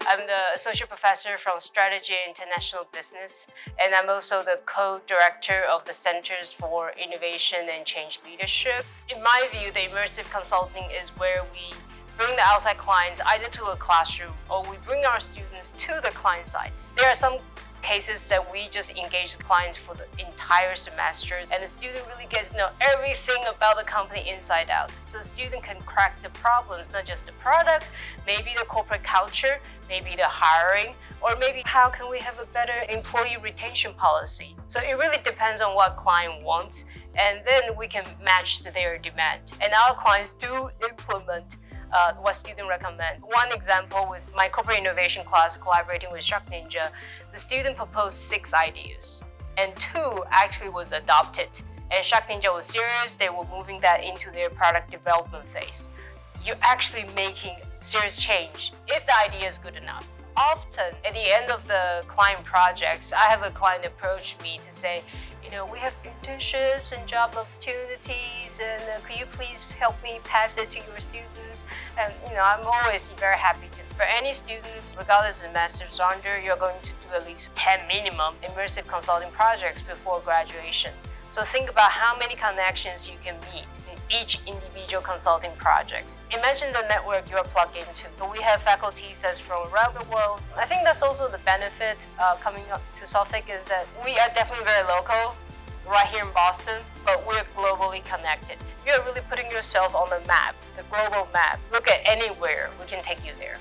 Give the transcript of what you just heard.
I'm the associate professor from Strategy and International Business, and I'm also the co-director of the Centers for Innovation and Change Leadership. In my view, the immersive consulting is where we bring the outside clients either to a classroom or we bring our students to the client sites. There are some cases that we just engage the clients for the entire semester, and the student really gets to know everything about the company inside out. So the student can crack the problems, not just the products, maybe the corporate culture, maybe the hiring, or maybe how can we have a better employee retention policy. So it really depends on what client wants, and then we can match their demand. And our clients do implement what students recommend. One example was my corporate innovation class collaborating with Shark Ninja. The student proposed 6 ideas, and 2 actually was adopted. And Shark Ninja was serious, they were moving that into their product development phase. You're actually making serious change if the idea is good enough. Often, at the end of the client projects, I have a client approach me to say, we have internships and job opportunities, and could you please help me pass it to your students? And I'm always very happy to. For any students, regardless of master's or under, you're going to do at least 10 minimum immersive consulting projects before graduation. So think about how many connections you can meet in each individual consulting project. Imagine the network you are plugged into. We have faculties that's from around the world. I think that's also the benefit coming up to Suffolk is that we are definitely very local, right here in Boston, but we're globally connected. You're really putting yourself on the map, the global map. Look at anywhere, we can take you there.